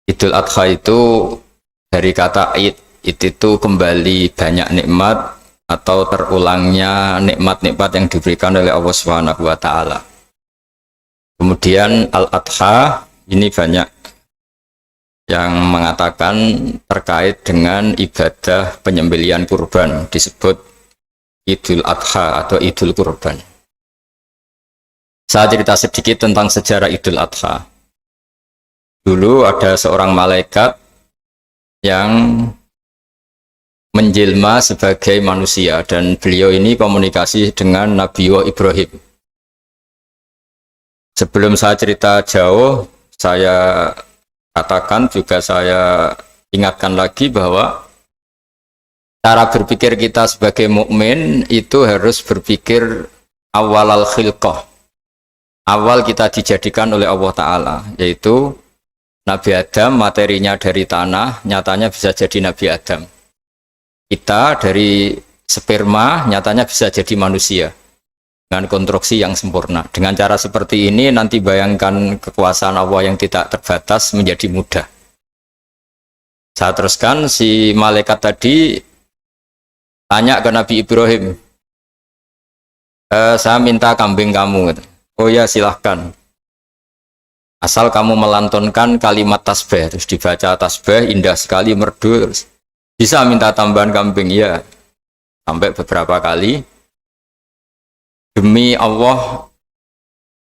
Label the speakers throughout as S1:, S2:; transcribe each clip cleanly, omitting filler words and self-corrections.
S1: Idul Adha itu dari kata id, id itu kembali banyak nikmat atau terulangnya nikmat-nikmat yang diberikan oleh Allah Subhanahu wa taala. Kemudian Al-Adha ini banyak yang mengatakan terkait dengan ibadah penyembelihan kurban, disebut Idul Adha atau Idul Kurban. Saya cerita sedikit tentang sejarah Idul Adha. Dulu ada seorang malaikat yang menjelma sebagai manusia dan beliau ini komunikasi dengan Nabi Ibrahim. Sebelum saya cerita jauh, saya katakan juga saya ingatkan lagi bahwa cara berpikir kita sebagai mukmin itu harus berpikir awal al-khilqah. Awal kita dijadikan oleh Allah Ta'ala, yaitu Nabi Adam materinya dari tanah, nyatanya bisa jadi Nabi Adam. Kita dari sperma, nyatanya bisa jadi manusia dengan konstruksi yang sempurna. Dengan cara seperti ini nanti bayangkan kekuasaan Allah yang tidak terbatas menjadi mudah. Saya teruskan, si malaikat tadi tanya ke Nabi Ibrahim, saya minta kambing kamu. Oh ya, silahkan. Asal kamu melantunkan kalimat tasbih, terus dibaca tasbih, indah sekali, merdu, terus bisa minta tambahan kambing, ya. Sampai beberapa kali. Demi Allah,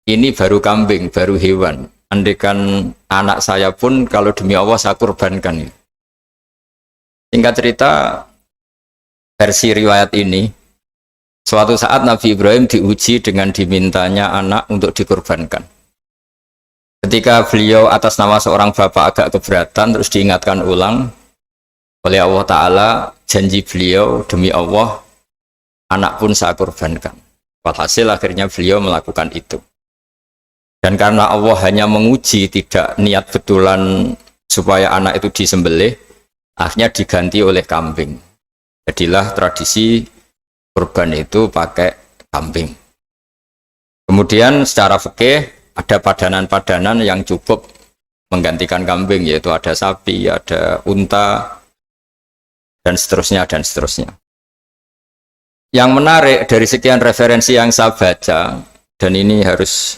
S1: ini baru kambing, baru hewan. Andaikan anak saya pun, kalau demi Allah saya kurbankan. Singkat cerita, versi riwayat ini, suatu saat Nabi Ibrahim diuji dengan dimintanya anak untuk dikurbankan. Ketika beliau atas nama seorang bapak agak keberatan, terus diingatkan ulang oleh Allah Ta'ala, janji beliau, demi Allah, anak pun saya kurbankan. Walhasil akhirnya beliau melakukan itu. Dan karena Allah hanya menguji, tidak niat betulan supaya anak itu disembelih, akhirnya diganti oleh kambing. Jadilah tradisi kurban itu pakai kambing. Kemudian secara fikih ada padanan-padanan yang cukup menggantikan kambing, yaitu ada sapi, ada unta, dan seterusnya, dan seterusnya. Yang menarik dari sekian referensi yang saya baca, dan ini harus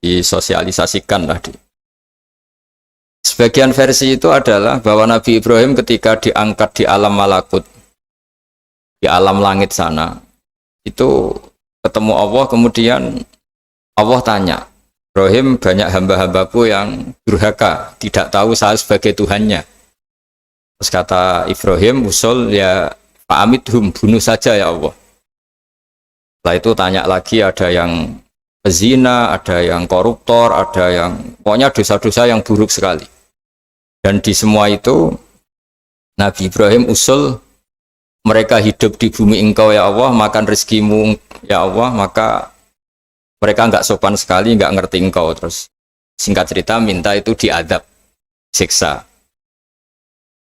S1: disosialisasikan lah. Sebagian versi itu adalah bahwa Nabi Ibrahim ketika diangkat di alam malakut, di alam langit sana, itu ketemu Allah, kemudian Allah tanya, Ibrahim, banyak hamba-hambaku yang durhaka, tidak tahu saya sebagai Tuhannya. Terus kata Ibrahim, usul ya fa'amidhum, bunuh saja ya Allah. Setelah itu tanya lagi, ada yang pezina, ada yang koruptor, ada yang pokoknya dosa-dosa yang buruk sekali. Dan di semua itu Nabi Ibrahim usul, mereka hidup di bumi engkau ya Allah, makan rezekimu ya Allah, maka mereka enggak sopan sekali, enggak ngerti engkau. Terus singkat cerita minta itu diadab, siksa.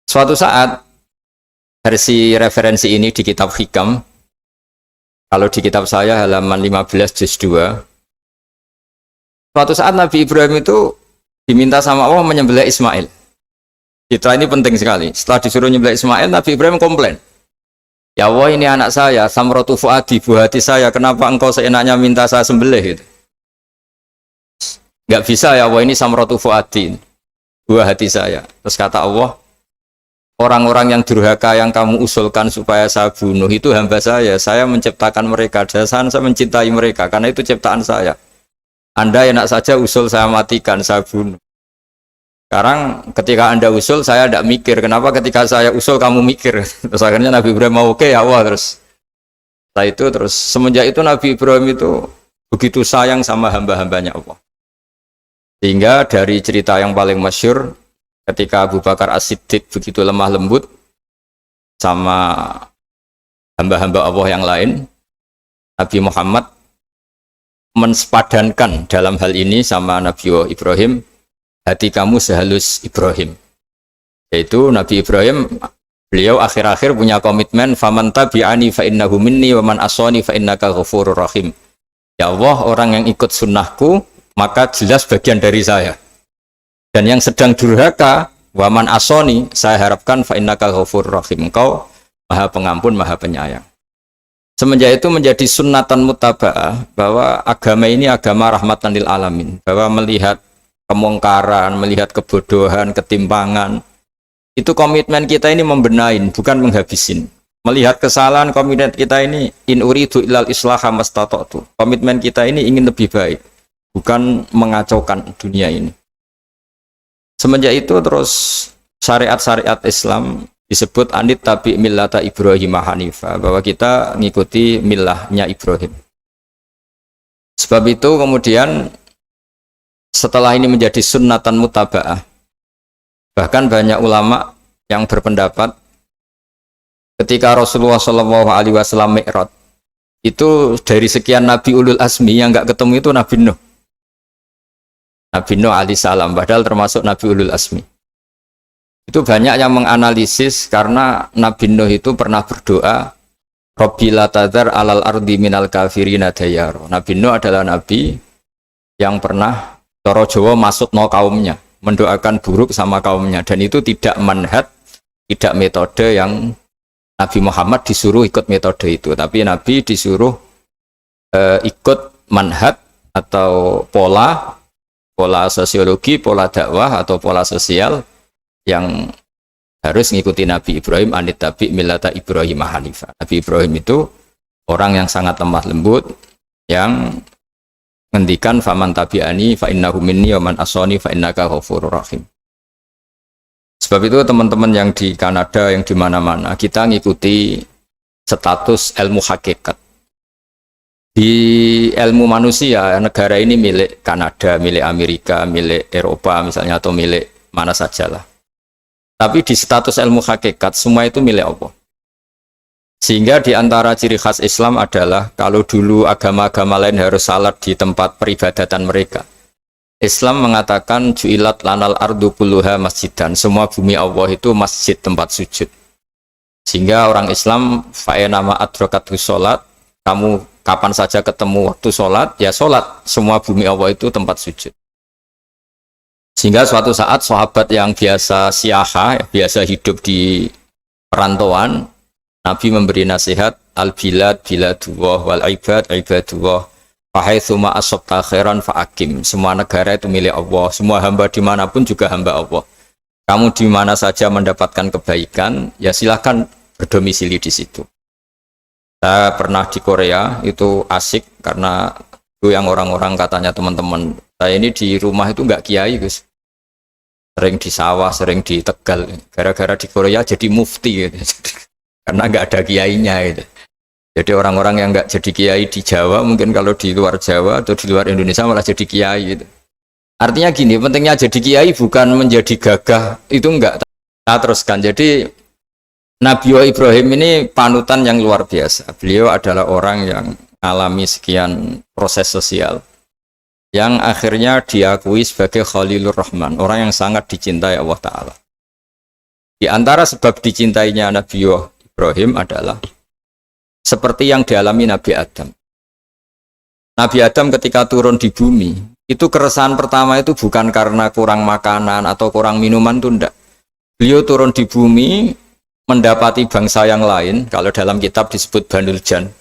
S1: Suatu saat, versi referensi ini di kitab Hikam, kalau di kitab saya halaman 15 juz 2, suatu saat Nabi Ibrahim itu diminta sama Allah menyembelih Ismail. Citra ini penting sekali. Setelah disuruh menyembelih Ismail, Nabi Ibrahim komplain, ya Allah, ini anak saya, samratu fuadi, buah hati saya, kenapa engkau seenaknya minta saya sembelih gitu? Nggak bisa ya Allah, ini samratu fuadi, buah hati saya. Terus kata Allah, orang-orang yang durhaka yang kamu usulkan supaya saya bunuh itu hamba saya menciptakan mereka, dan saya mencintai mereka, karena itu ciptaan saya. Anda enak saja usul saya matikan, saya bunuh. Sekarang ketika Anda usul, saya tidak mikir. Kenapa ketika saya usul kamu mikir? Terus akhirnya Nabi Ibrahim mau oke ya Allah. Setelah itu terus semenjak itu Nabi Ibrahim itu begitu sayang sama hamba-hambanya Allah. Sehingga dari cerita yang paling masyhur, ketika Abu Bakar As-Siddiq begitu lemah lembut sama hamba-hamba Allah yang lain, Nabi Muhammad mensepadankan dalam hal ini sama Nabi Ibrahim, hati kamu sehalus Ibrahim. Yaitu Nabi Ibrahim, beliau akhir-akhir punya komitmen, faman tabi'ani fa innahu minni wa man asani fa innaka ghafurur rahim. Ya Allah, orang yang ikut sunnahku maka jelas bagian dari saya. Dan yang sedang durhaka, waman asoni, saya harapkan fa innaka ghafurur rahim. Engkau Maha Pengampun, Maha Penyayang. Semenjak itu menjadi sunnatan mutaba'ah bahwa agama ini agama rahmatan lil alamin, bahwa melihat kemungkaran, melihat kebodohan, ketimpangan, itu komitmen kita ini membenahin, bukan menghabisin. Melihat kesalahan, komitmen kita ini in uridu ilal islaha mastata'tu. Komitmen kita ini ingin lebih baik, bukan mengacaukan dunia ini. Semenjak itu terus syariat-syariat Islam disebut anit tabi millata Ibrahim Hanifah, bahwa kita mengikuti millahnya Ibrahim. Sebab itu kemudian setelah ini menjadi sunnatan mutaba'ah, bahkan banyak ulama yang berpendapat ketika Rasulullah SAW Mi'raj, itu dari sekian Nabi Ulul Azmi yang nggak ketemu itu Nabi Nuh. Nabi Nuh alaihissalam, padahal termasuk Nabi Ulul Azmi. Itu banyak yang menganalisis karena Nabi Nuh itu pernah berdoa, Rabbi la tadhar alal ardi minal kafirina dayaro. Nabi Nuh adalah Nabi yang pernah cara Jawa maksudno kaumnya, mendoakan buruk sama kaumnya, dan itu tidak manhaj, tidak metode yang Nabi Muhammad disuruh ikut metode itu, tapi Nabi disuruh ikut manhaj atau pola sosiologi, pola dakwah atau pola sosial yang harus mengikuti Nabi Ibrahim anit tabi millata Ibrahim Hanifah. Nabi Ibrahim itu orang yang sangat lemah lembut, yang ngendikan faman tabi'ani fa innahu minni wa man asani fa innaka ghafurur rahim. Sebab itu teman-teman yang di Kanada, yang di mana-mana, kita ngikuti status ilmu hakikat. Di ilmu manusia, negara ini milik Kanada, milik Amerika, milik Eropa misalnya, atau milik mana sajalah. Tapi di status ilmu hakikat, semua itu milik Allah. Sehingga di antara ciri khas Islam adalah, kalau dulu agama-agama lain harus salat di tempat peribadatan mereka, Islam mengatakan ju'ilat lanal ardu kulluha masjidan, semua bumi Allah itu masjid, tempat sujud. Sehingga orang Islam fa'enama adrokatu sholat, kamu kapan saja ketemu waktu sholat, ya sholat, semua bumi Allah itu tempat sujud. Sehingga suatu saat sahabat yang biasa siaha, biasa hidup di perantauan, Nabi memberi nasihat, al-bilad biladullah wal ibad ibadullah, fahaitsuma asabta khairan fa'akim. Semua negara itu milik Allah, semua hamba dimanapun juga hamba Allah. Kamu di mana saja mendapatkan kebaikan, ya silahkan berdomisili di situ. Saya pernah di Korea, itu asik karena itu yang orang-orang katanya teman-teman saya ini di rumah itu nggak kiai, Gus. Sering di sawah, sering di Tegal. Gara-gara di Korea jadi mufti gitu. Karena nggak ada kiainya gitu. Jadi orang-orang yang nggak jadi kiai di Jawa, mungkin kalau di luar Jawa atau di luar Indonesia malah jadi kiai gitu. Artinya gini, pentingnya jadi kiai bukan menjadi gagah, itu enggak. Nah, teruskan. Jadi Nabi Ibrahim ini panutan yang luar biasa. Beliau adalah orang yang alami sekian proses sosial yang akhirnya diakui sebagai Khalilur Rahman, orang yang sangat dicintai Allah Ta'ala. Di antara sebab dicintainya Nabi Ibrahim adalah seperti yang dialami Nabi Adam. Nabi Adam ketika turun di bumi, itu keresahan pertama itu bukan karena kurang makanan atau kurang minuman, itu enggak. Beliau turun di bumi mendapati bangsa yang lain, kalau dalam kitab disebut Banul Jan,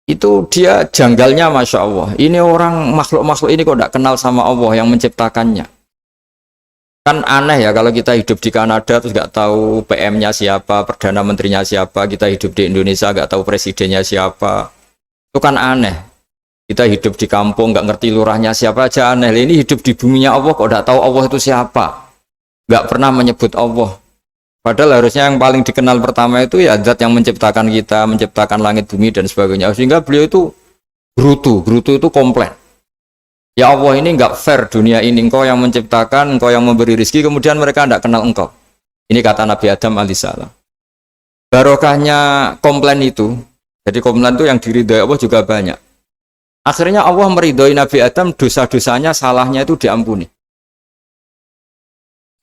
S1: itu dia janggalnya Masya Allah, ini orang makhluk-makhluk ini kok tidak kenal sama Allah yang menciptakannya. Kan aneh ya kalau kita hidup di Kanada terus nggak tahu PM-nya siapa, Perdana Menterinya siapa, kita hidup di Indonesia nggak tahu presidennya siapa, itu kan aneh. Kita hidup di kampung nggak ngerti lurahnya siapa aja aneh. Ini hidup di buminya Allah kok tidak tahu Allah itu siapa, nggak pernah menyebut Allah. Padahal harusnya yang paling dikenal pertama itu ya zat yang menciptakan kita, menciptakan langit bumi dan sebagainya. Sehingga beliau itu brutu itu komplain. Ya Allah, ini enggak fair dunia ini, engkau yang menciptakan, engkau yang memberi rezeki, kemudian mereka tidak kenal engkau. Ini kata Nabi Adam alaihissalam. Barokahnya komplain itu, jadi komplain itu yang diridhoi Allah juga banyak. Akhirnya Allah meridhoi Nabi Adam, dosa-dosanya, salahnya itu diampuni.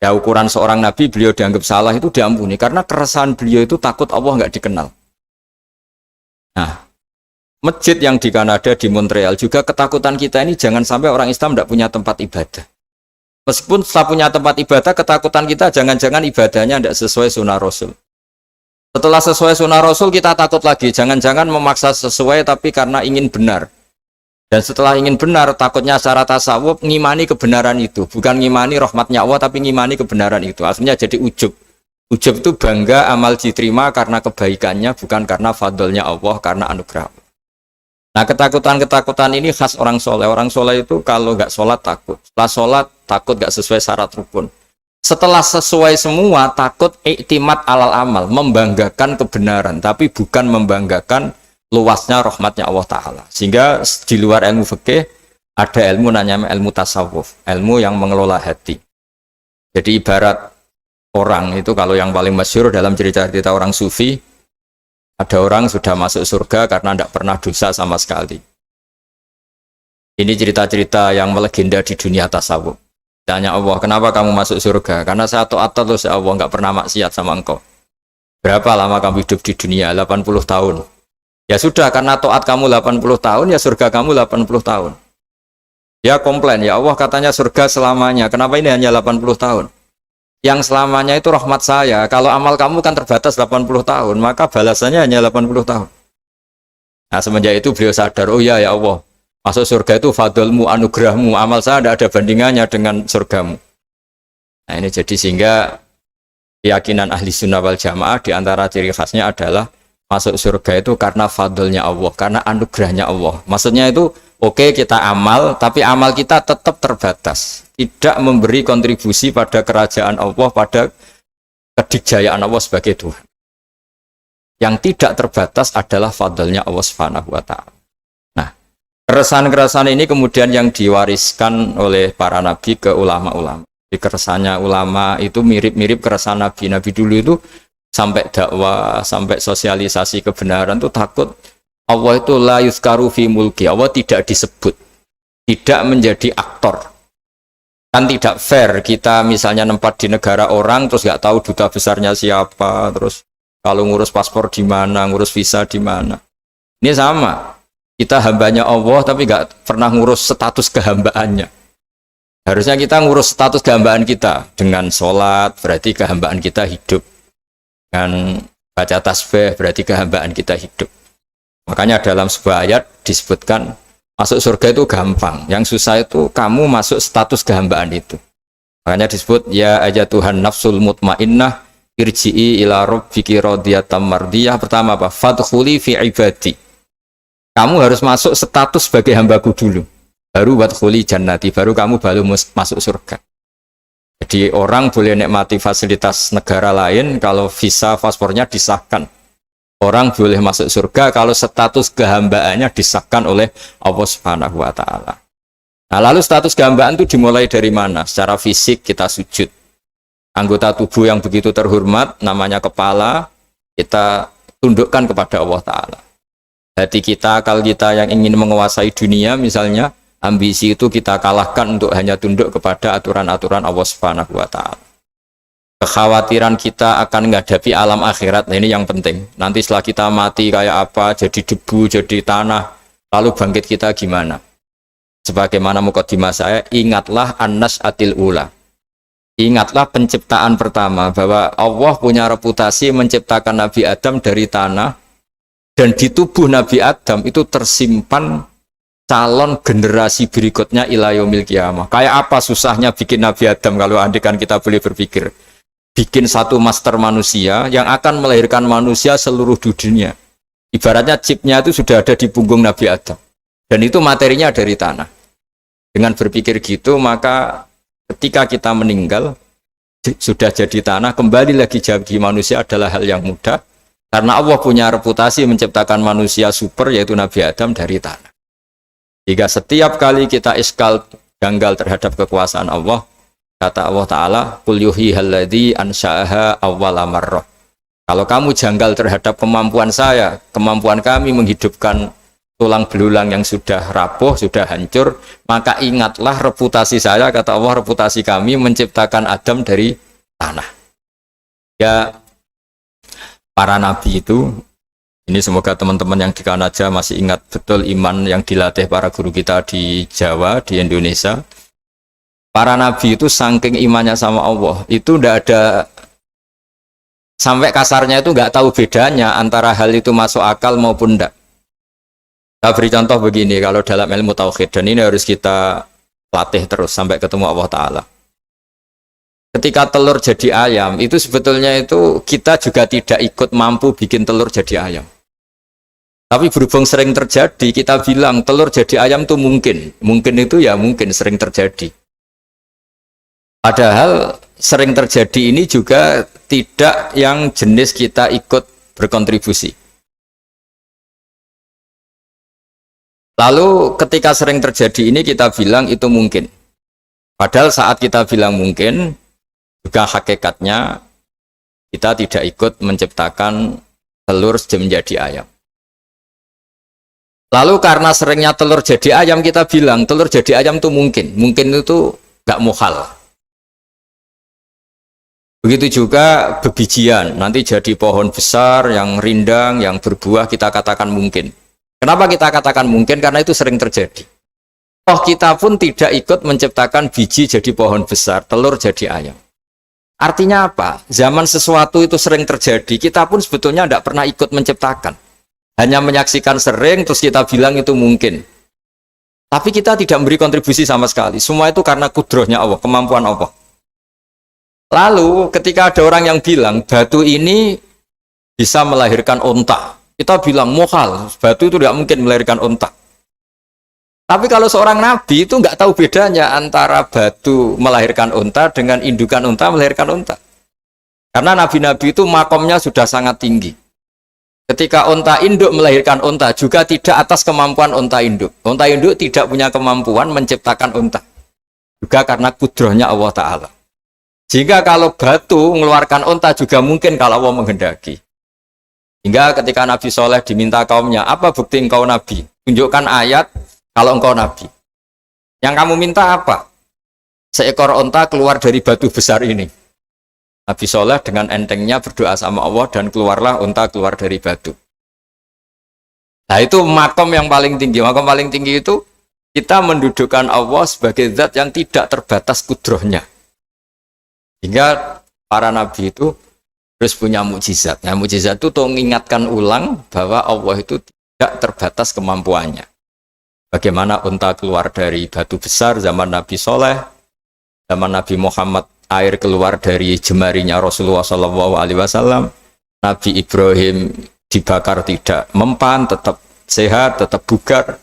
S1: Ya ukuran seorang nabi, beliau dianggap salah itu diampuni karena keresahan beliau itu takut Allah nggak dikenal. Nah, masjid yang di Kanada, di Montreal juga ketakutan kita ini jangan sampai orang Islam tidak punya tempat ibadah. Meskipun setelah punya tempat ibadah, ketakutan kita jangan-jangan ibadahnya tidak sesuai sunnah Rasul. Setelah sesuai sunnah Rasul, kita takut lagi. Jangan-jangan memaksa sesuai tapi karena ingin benar. Dan setelah ingin benar, takutnya secara tasawuf ngimani kebenaran itu. Bukan ngimani rahmatnya Allah, tapi ngimani kebenaran itu. Akhirnya jadi ujub. Ujub itu bangga amal diterima karena kebaikannya, bukan karena fadlnya Allah, karena anugerah. Nah, ketakutan-ketakutan ini khas orang soleh. Orang soleh itu kalau nggak sholat takut. Setelah sholat takut nggak sesuai syarat rukun. Setelah sesuai semua takut iktimat alal amal, membanggakan kebenaran, tapi bukan membanggakan luasnya rahmatnya Allah Ta'ala. Sehingga di luar ilmu fikih ada ilmu namanya ilmu tasawuf, ilmu yang mengelola hati. Jadi ibarat orang itu, kalau yang paling masyhur dalam cerita-cerita orang sufi, ada orang sudah masuk surga karena tidak pernah dosa sama sekali. Ini cerita-cerita yang melegenda di dunia tasawuf. Tanya Allah, kenapa kamu masuk surga? Karena saya taat terus ya Allah, nggak pernah maksiat sama engkau. Berapa lama kamu hidup di dunia? 80 tahun. Ya sudah, karena taat kamu 80 tahun, ya surga kamu 80 tahun. Ya komplain, ya Allah katanya surga selamanya. Kenapa ini hanya 80 tahun? Yang selamanya itu rahmat saya. Kalau amal kamu kan terbatas 80 tahun, maka balasannya hanya 80 tahun. Nah, semenjak itu beliau sadar, oh ya Allah, masuk surga itu fadlmu, anugerahmu, amal saya tidak ada bandingannya dengan surgamu. Nah, ini jadi sehingga keyakinan ahli sunnah wal jamaah diantara ciri khasnya adalah masuk surga itu karena fadlnya Allah, karena anugerahnya Allah. Maksudnya itu oke, kita amal, tapi amal kita tetap terbatas. Tidak memberi kontribusi pada kerajaan Allah, pada kedikjayaan Allah sebagai Tuhan. Yang tidak terbatas adalah fadlnya Allah Subhanahu wa Ta'ala. Nah, keresahan-keresahan ini kemudian yang diwariskan oleh para nabi ke ulama-ulama. Keresahannya ulama itu mirip-mirip keresahan nabi. Nabi dulu itu sampai dakwah, sampai sosialisasi kebenaran itu takut Allah itu la yuzkaru fi mulki, Allah tidak disebut, tidak menjadi aktor. Kan tidak fair kita misalnya nempat di negara orang terus nggak tahu duta besarnya siapa, terus kalau ngurus paspor di mana, ngurus visa di mana. Ini sama, kita hambanya Allah tapi nggak pernah ngurus status kehambaannya. Harusnya kita ngurus status kehambaan kita dengan sholat, berarti kehambaan kita hidup. Dengan baca tasbih berarti kehambaan kita hidup. Makanya dalam sebuah ayat disebutkan masuk surga itu gampang, yang susah itu kamu masuk status kehambaan itu. Makanya disebut ya aja Tuhan nafsul mutmainnah irji'i ila rabbiki radiyatan mardiyah. Pertama apa? Fadkhuli fi ibadi. Kamu harus masuk status sebagai hambaku dulu. Baru wadkhuli jannati, baru kamu masuk surga. Jadi orang boleh nikmati fasilitas negara lain kalau visa paspornya disahkan. Orang boleh masuk surga kalau status kehambaannya disahkan oleh Allah Subhanahu wa Ta'ala. Nah, lalu status kehambaan itu dimulai dari mana? Secara fisik kita sujud. Anggota tubuh yang begitu terhormat, namanya kepala, kita tundukkan kepada Allah Ta'ala. Hati kita, akal kita yang ingin menguasai dunia misalnya, ambisi itu kita kalahkan untuk hanya tunduk kepada aturan-aturan Allah Subhanahu wa Ta'ala. Kekhawatiran kita akan menghadapi alam akhirat, nah ini yang penting. Nanti setelah kita mati kayak apa, jadi debu, jadi tanah, lalu bangkit kita gimana? Sebagaimana mukadimah saya, ingatlah an-nas atil ula. Ingatlah penciptaan pertama, bahwa Allah punya reputasi menciptakan Nabi Adam dari tanah, dan di tubuh Nabi Adam itu tersimpan calon generasi berikutnya ila yaumil qiyamah. Kayak apa susahnya bikin Nabi Adam kalau andikan kita boleh berpikir. Bikin satu master manusia yang akan melahirkan manusia seluruh dunia. Ibaratnya chipnya itu sudah ada di punggung Nabi Adam. Dan itu materinya dari tanah. Dengan berpikir gitu, maka ketika kita meninggal, sudah jadi tanah, kembali lagi jadi manusia adalah hal yang mudah. Karena Allah punya reputasi menciptakan manusia super, yaitu Nabi Adam dari tanah. Jika setiap kali kita iskal janggal terhadap kekuasaan Allah, kata Allah Ta'ala, Qul yuhyihalladzi ansha'aha awwala marrah. Kalau kamu janggal terhadap kemampuan saya, kemampuan kami menghidupkan tulang belulang yang sudah rapuh, sudah hancur, maka ingatlah reputasi saya, kata Allah, reputasi kami menciptakan Adam dari tanah. Ya, para nabi itu, ini semoga teman-teman yang di Kanaja masih ingat betul iman yang dilatih para guru kita di Jawa, di Indonesia. Para nabi itu saking imannya sama Allah, itu ndak ada sampai kasarnya itu nggak tahu bedanya antara hal itu masuk akal maupun ndak. Saya beri contoh begini, kalau dalam ilmu tauhid, dan ini harus kita latih terus sampai ketemu Allah Ta'ala. Ketika telur jadi ayam, itu sebetulnya itu kita juga tidak ikut mampu bikin telur jadi ayam. Tapi berhubung sering terjadi, kita bilang telur jadi ayam itu mungkin. Mungkin itu ya mungkin sering terjadi. Padahal sering terjadi ini juga tidak yang jenis kita ikut berkontribusi. Lalu ketika sering terjadi ini kita bilang itu mungkin. Padahal saat kita bilang mungkin, juga hakikatnya kita tidak ikut menciptakan telur menjadi ayam. Lalu karena seringnya telur jadi ayam, kita bilang telur jadi ayam itu mungkin. Mungkin itu gak muhal. Begitu juga bebijian, nanti jadi pohon besar yang rindang, yang berbuah, kita katakan mungkin. Kenapa kita katakan mungkin? Karena itu sering terjadi. Oh, kita pun tidak ikut menciptakan biji jadi pohon besar, telur jadi ayam. Artinya apa? Zaman sesuatu itu sering terjadi, kita pun sebetulnya tidak pernah ikut menciptakan. Hanya menyaksikan sering, terus kita bilang itu mungkin. Tapi kita tidak memberi kontribusi sama sekali. Semua itu karena kudrohnya Allah, kemampuan Allah. Lalu ketika ada orang yang bilang, batu ini bisa melahirkan onta. Kita bilang muhal, batu itu tidak mungkin melahirkan unta. Tapi kalau seorang nabi itu nggak tahu bedanya antara batu melahirkan unta dengan indukan unta melahirkan unta. Karena nabi-nabi itu makomnya sudah sangat tinggi. Ketika unta induk melahirkan unta juga tidak atas kemampuan unta induk. Unta induk tidak punya kemampuan menciptakan unta. Juga karena kudrohnya Allah Ta'ala. Jika kalau batu mengeluarkan unta juga mungkin kalau Allah menghendaki. Hingga ketika Nabi Soleh diminta kaumnya, apa bukti engkau Nabi? Tunjukkan ayat kalau engkau Nabi. Yang kamu minta apa? Seekor unta keluar dari batu besar ini. Nabi Soleh dengan entengnya berdoa sama Allah dan keluarlah unta keluar dari batu. Nah itu makom yang paling tinggi. Makom paling tinggi itu kita mendudukkan Allah sebagai zat yang tidak terbatas kudrohnya. Hingga para Nabi itu terus punya mukjizat. Nah, mukjizat itu untuk mengingatkan ulang bahwa Allah itu tidak terbatas kemampuannya. Bagaimana unta keluar dari batu besar zaman Nabi Soleh, zaman Nabi Muhammad air keluar dari jemarinya Rasulullah SAW, Nabi Ibrahim dibakar tidak mempan, tetap sehat, tetap bugar.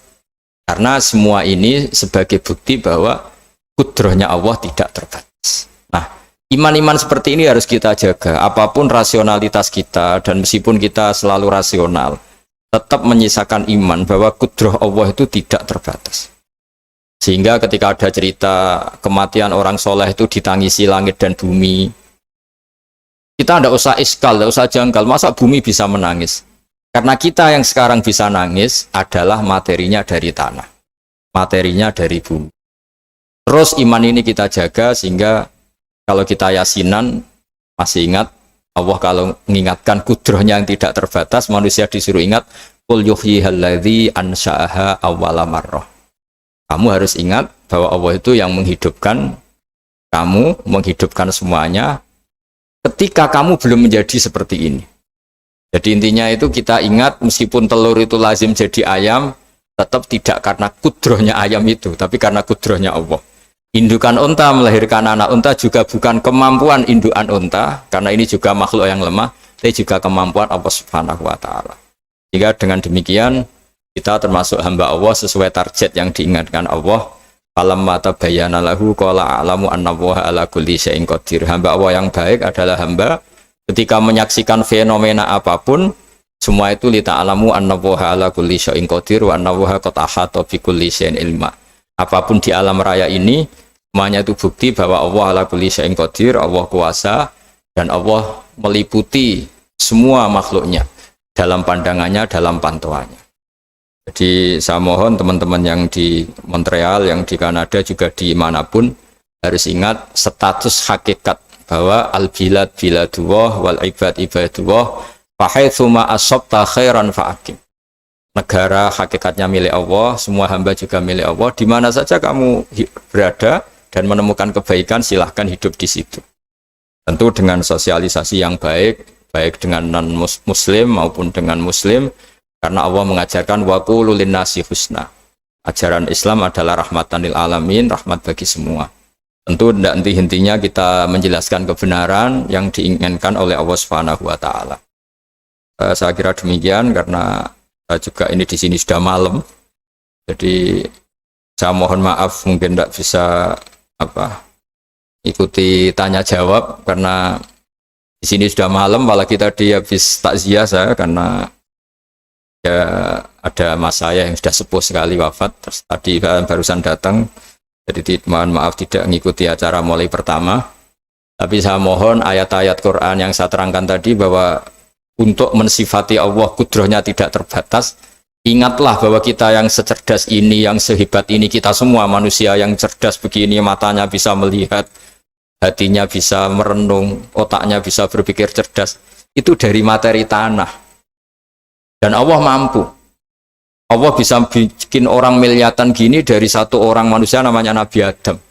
S1: Karena semua ini sebagai bukti bahwa kudrohnya Allah tidak terbatas. Nah, iman-iman seperti ini harus kita jaga. Apapun rasionalitas kita, dan meskipun kita selalu rasional, tetap menyisakan iman bahwa kudroh Allah itu tidak terbatas. Sehingga ketika ada cerita kematian orang soleh itu ditangisi langit dan bumi, kita tidak usah iskal, tidak usah janggal. Masa bumi bisa menangis? Karena kita yang sekarang bisa nangis adalah materinya dari tanah, materinya dari bumi. Terus iman ini kita jaga sehingga kalau kita yasinan, masih ingat, Allah kalau mengingatkan kudrohnya yang tidak terbatas, manusia disuruh ingat, Qul yuhyihalladzi ansha'aha awwala marrah. Kamu harus ingat bahwa Allah itu yang menghidupkan kamu, menghidupkan semuanya, ketika kamu belum menjadi seperti ini. Jadi intinya itu kita ingat, meskipun telur itu lazim jadi ayam, tetap tidak karena kudrohnya ayam itu, tapi karena kudrohnya Allah. Indukan unta melahirkan anak unta juga bukan kemampuan indukan unta, karena ini juga makhluk yang lemah, tapi juga kemampuan Allah Subhanahu wa Ta'ala. Jika dengan demikian kita termasuk hamba Allah sesuai target yang diingatkan Allah. Falamma tabayyana lahu qala a'lamu annallaha ala kulli syai'in qadir. Hamba Allah yang baik adalah hamba ketika menyaksikan fenomena apapun, semua itu li ta'lamu annallaha ala kulli syai'in qadir wa annallaha qad ahata bi kulli syai'in ilma. Apapun di alam raya ini, semuanya itu bukti bahwa Allah ala kulli syai'in qadir, Allah kuasa, dan Allah meliputi semua makhluknya dalam pandangannya, dalam pantauannya. Jadi saya mohon teman-teman yang di Montreal, yang di Kanada, juga di manapun harus ingat status hakikat bahwa al-bilad biladullah wal ibad ibadullah fahaitsuma asabta khairan fa'akim. Negara hakikatnya milik Allah, semua hamba juga milik Allah. Di mana saja kamu berada, dan menemukan kebaikan, silahkan hidup di situ. Tentu dengan sosialisasi yang baik, baik dengan non-muslim maupun dengan muslim, karena Allah mengajarkan wa qulu linnasi husna. Ajaran Islam adalah rahmatan lil alamin, rahmat bagi semua. Tentu tidak henti-hentinya kita menjelaskan kebenaran yang diinginkan oleh Allah Subhanahu wa taala. Saya kira demikian karena juga ini di sini sudah malam. Jadi saya mohon maaf mungkin tidak bisa ikuti tanya jawab karena di sini sudah malam, apalagi tadi habis takziah saya karena ya ada mas saya yang sudah sepuh sekali wafat, terus tadi barusan datang, jadi mohon maaf tidak mengikuti acara mulai pertama. Tapi saya mohon ayat-ayat Quran yang saya terangkan tadi bahwa untuk mensifati Allah kudrohnya tidak terbatas. Ingatlah bahwa kita yang secerdas ini, yang sehebat ini, kita semua manusia yang cerdas begini, matanya bisa melihat, hatinya bisa merenung, otaknya bisa berpikir cerdas, itu dari materi tanah. Dan Allah mampu. Allah bisa bikin orang miliatan gini dari satu orang manusia namanya Nabi Adam.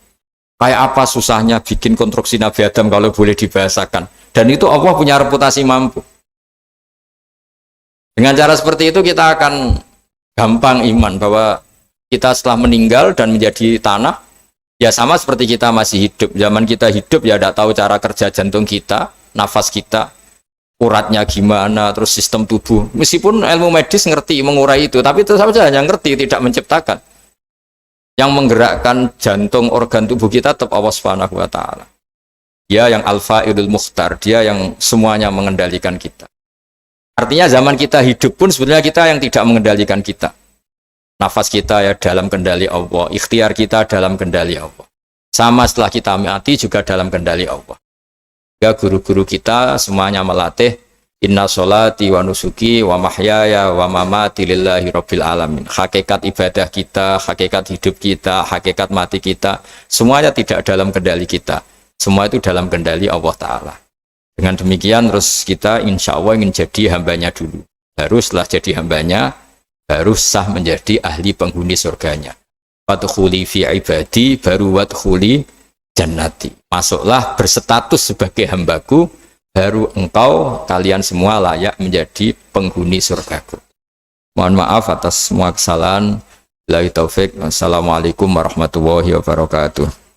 S1: Kayak apa susahnya bikin konstruksi Nabi Adam kalau boleh dibahasakan. Dan itu Allah punya reputasi mampu. Dengan cara seperti itu kita akan gampang iman bahwa kita setelah meninggal dan menjadi tanah, ya sama seperti kita masih hidup. Zaman kita hidup ya tidak tahu cara kerja jantung kita, nafas kita, uratnya gimana, terus sistem tubuh. Meskipun ilmu medis ngerti mengurai itu, tapi tetap saja hanya ngerti, tidak menciptakan. Yang menggerakkan jantung, organ tubuh kita tetap Allah Subhanahu wa taala. Dia yang Al-Fa'ilul Mukhtar, dia yang semuanya mengendalikan kita. Artinya zaman kita hidup pun sebenarnya kita yang tidak mengendalikan kita. Nafas kita ya dalam kendali Allah, ikhtiar kita dalam kendali Allah. Sama setelah kita mati juga dalam kendali Allah. Ya guru-guru kita semuanya melatih inna sholati wa nusuki wa mahyaya wa mamati lillahi rabbil alamin. Hakikat ibadah kita, hakikat hidup kita, hakikat mati kita, semuanya tidak dalam kendali kita. Semua itu dalam kendali Allah Ta'ala. Dengan demikian terus kita insya Allah ingin jadi hambanya dulu. Baru setelah jadi hambanya, baru sah menjadi ahli penghuni surganya. Wadkhuli fi ibadi, baru wadkhuli jannati. Masuklah berstatus sebagai hambaku, baru engkau, kalian semua layak menjadi penghuni surgaku. Mohon maaf atas semua kesalahan. Billahi taufik. Wassalamualaikum warahmatullahi wabarakatuh.